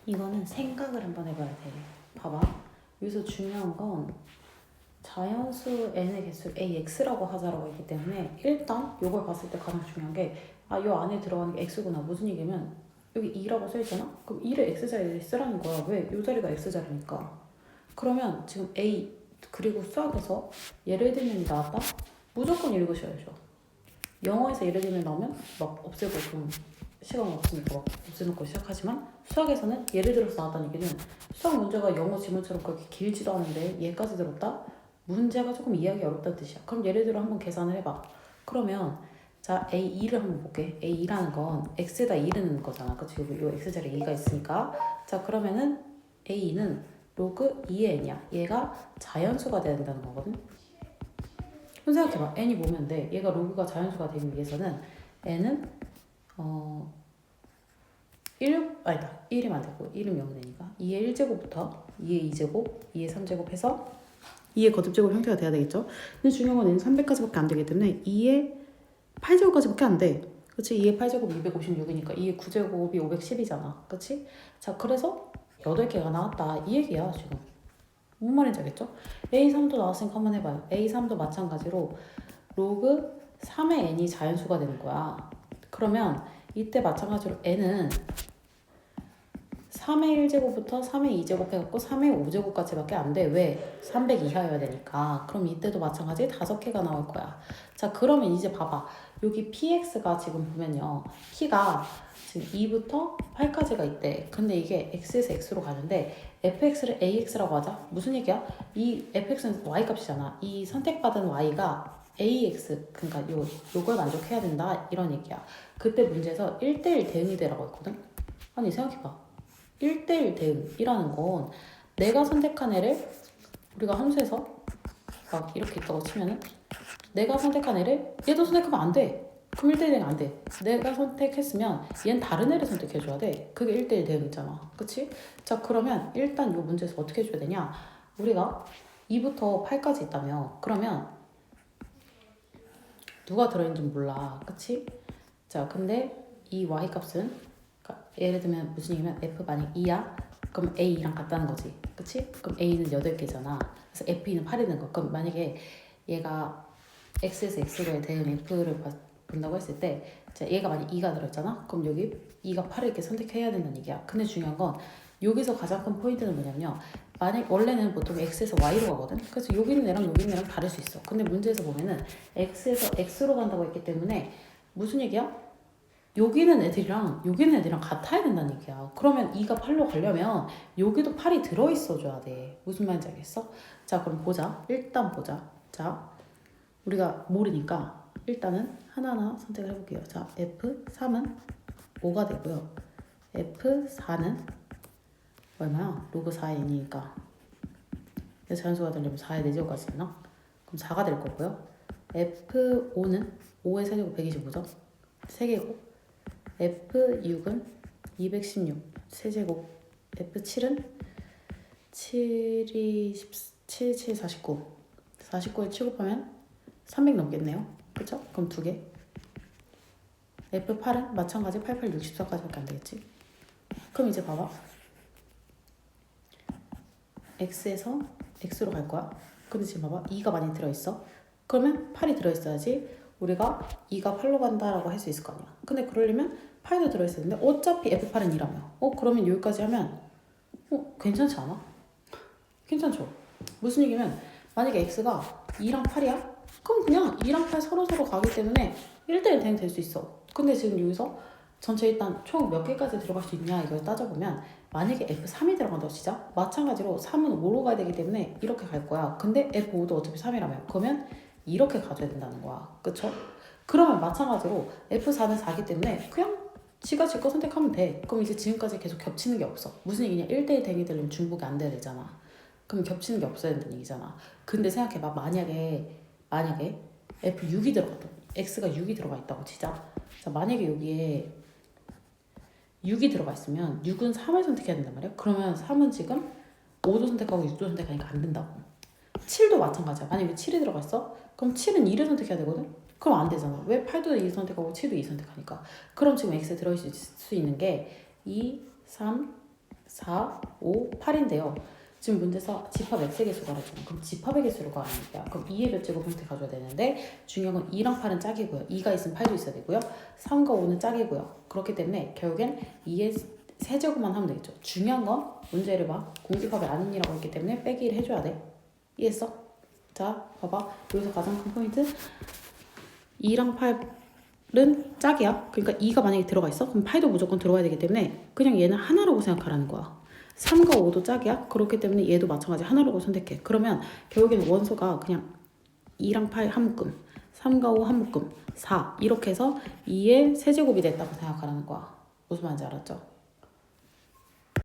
이거는 생각을 한번 해봐야 돼. 봐봐. 여기서 중요한 건 자연수 n의 개수 ax라고 하자라고 했기 때문에 일단 이걸 봤을 때 가장 중요한 게 요 안에 들어가는 게 x구나. 무슨 얘기냐면 여기 2라고 써있잖아? 그럼 2를 x자리에 쓰라는 거야. 왜? 요 자리가 x자리니까. 그러면 지금 a 그리고 수학에서 예를 들면 나왔다? 무조건 읽으셔야죠. 영어에서 예를 들면 나오면 막 없애고 그럼 시간 없으니까 막 없애놓고 시작하지만 수학에서는 예를 들어서 나왔다는 얘기는 수학 문제가 영어 지문처럼 그렇게 길지도 않은데 얘까지 들었다? 문제가 조금 이해하기 어렵다는 뜻이야. 그럼 예를 들어 한번 계산을 해봐. 그러면 자 A2를 한번 볼게. A2라는 건 X에다 2를 넣는 거잖아. 그치? 요 X자리에 2가 있으니까. 자 그러면은 A2는 로그 2의 n이야. 얘가 자연수가 돼야 된다는 거거든. 그럼 생각해봐. n이 뭐면 돼? 얘가 로그가 자연수가 되기 위해서는 n은 1이면 안 되고 1이면 0이 되니까 2의 1제곱부터 2의 2제곱, 2의 3제곱 해서 2의 거듭제곱 형태가 돼야 되겠죠? 근데 중요한 건 n은 300까지밖에 안 되기 때문에 2의 8제곱까지밖에 안 돼. 그치? 2의 8제곱 256이니까 2의 9제곱이 510이잖아. 그치? 자, 그래서 8개가 나왔다. 이 얘기야, 지금. 뭔 말인지 알겠죠? A3도 나왔으니까 한번 해봐요. A3도 마찬가지로 로그 3의 n이 자연수가 되는 거야. 그러면 이때 마찬가지로 n은 3의 1제곱부터 3의 2제곱 해갖고 3의 5제곱까지밖에 안 돼. 왜? 300 이하여야 되니까. 그럼 이때도 마찬가지 5개가 나올 거야. 자, 그러면 이제 봐봐. 여기 px가 지금 보면요. 키가 지금 2부터 8까지가 있대. 근데 이게 x에서 x로 가는데 fx를 ax라고 하자. 무슨 얘기야? 이 fx는 y 값이잖아. 이 선택받은 y가 ax, 그러니까 요걸 만족해야 된다. 이런 얘기야. 그때 문제에서 1대1 대응이 되라고 했거든? 아니, 생각해봐. 1대1 대응이라는 건 내가 선택한 애를 우리가 함수에서 막 이렇게 있다고 치면은 내가 선택한 애를 얘도 선택하면 안 돼. 그럼 1대1 대응 안 돼. 내가 선택했으면 얘는 다른 애를 선택해줘야 돼. 그게 1대1 대응이잖아. 그치? 자, 그러면 일단 이 문제에서 어떻게 해줘야 되냐? 우리가 2부터 8까지 있다며. 그러면 누가 들어있는지 몰라. 그치? 자, 근데 이 y값은 그러니까 예를 들면 무슨 얘기면 f 만약 2야? 그럼 a랑 같다는 거지. 그치? 그럼 a는 8개잖아. 그래서 f는 8이 되는 거. 그럼 만약에 얘가 x에서 x로의 대응 f를 본다고 했을 때 자, 얘가 만약 2가 들어있잖아? 그럼 여기 2가 8을 이렇게 선택해야 된다는 얘기야. 근데 중요한 건 여기서 가장 큰 포인트는 뭐냐면요. 만약 원래는 보통 x에서 y로 가거든. 그래서 여기 있는 애랑 여기 있는 애랑 다를 수 있어. 근데 문제에서 보면은 x에서 x로 간다고 했기 때문에 무슨 얘기야? 여기는 애들이랑 여기는 애들이랑 같아야 된다는 얘기야. 그러면 2가 8로 가려면 여기도 8이 들어있어줘야 돼. 무슨 말인지 알겠어? 자, 그럼 보자. 일단 보자. 자, 우리가 모르니까 일단은 하나하나 선택을 해볼게요. 자, F3은 5가 되고요. F4는 얼마야? 로그 4의 n이니까 자연수가 되려면 4의 4제곱까지 되나? 그럼 4가 될 거고요. F5는 5의 세제곱 125죠? 3개고 F6은 216 세제곱 F7은 7이 17, 7, 49 49에 7 곱하면 300 넘겠네요. 그쵸? 그럼 2개. F8은 마찬가지 88, 64까지밖에 안 되겠지. 그럼 이제 봐봐. X에서 X로 갈 거야. 근데 지금 봐봐. 2가 많이 들어있어. 그러면 8이 들어있어야지 우리가 2가 8로 간다라고 할 수 있을 거 아니야. 근데 그러려면 8도 들어있어야 되는데 어차피 F8은 2라며. 그러면 여기까지 하면 괜찮지 않아? 괜찮죠? 무슨 얘기면 만약에 X가 2랑 8이야? 그럼 그냥 2랑 8 서로 가기 때문에 1대1 대응 될 수 있어. 근데 지금 여기서 전체 일단 총 몇 개까지 들어갈 수 있냐 이걸 따져보면 만약에 F3이 들어간다고 치자. 마찬가지로 3은 5로 가야 되기 때문에 이렇게 갈 거야. 근데 F5도 어차피 3이라며. 그러면 이렇게 가줘야 된다는 거야. 그쵸? 그러면 마찬가지로 F4는 4기 때문에 그냥 지가 지 거 선택하면 돼. 그럼 이제 지금까지 계속 겹치는 게 없어. 무슨 얘기냐? 1대1 대응이 되려면 중복이 안 돼야 되잖아. 그럼 겹치는 게 없어야 된다는 얘기잖아. 근데 생각해봐. 만약에 F6이 들어갔다. X가 6이 들어가 있다고 치자. 자, 만약에 여기에 6이 들어가 있으면 6은 3을 선택해야 된단 말이야. 그러면 3은 지금 5도 선택하고 6도 선택하니까 안 된다고. 7도 마찬가지야. 만약에 7이 들어가 있어? 그럼 7은 2를 선택해야 되거든? 그럼 안 되잖아. 왜 8도 2 선택하고 7도 2 선택하니까. 그럼 지금 X에 들어있을 수 있는 게 2, 3, 4, 5, 8인데요. 지금 문제에서 집합 x의 개수가 그랬잖아. 그럼 집합의 개수를 구하는 거야. 그럼 2의 몇 제곱 형태 가져야 되는데 중요한 건 2랑 8은 짝이고요. 2가 있으면 8도 있어야 되고요. 3과 5는 짝이고요. 그렇기 때문에 결국엔 2의 세제곱만 하면 되겠죠. 중요한 건 문제를 봐. 공집합이 아닌이라고 했기 때문에 빼기를 해줘야 돼. 이해했어? 자, 봐봐. 여기서 가장 큰 포인트 2랑 8은 짝이야. 그러니까 2가 만약에 들어가 있어? 그럼 8도 무조건 들어가야 되기 때문에 그냥 얘는 하나라고 생각하라는 거야. 3과 5도 짝이야. 그렇기 때문에 얘도 마찬가지 하나라고 선택해. 그러면 결국에는 원소가 그냥 2랑 8 한 묶음, 3과 5 한 묶음, 4 이렇게 해서 2의 세제곱이 됐다고 생각하라는 거야. 무슨 말인지 알았죠?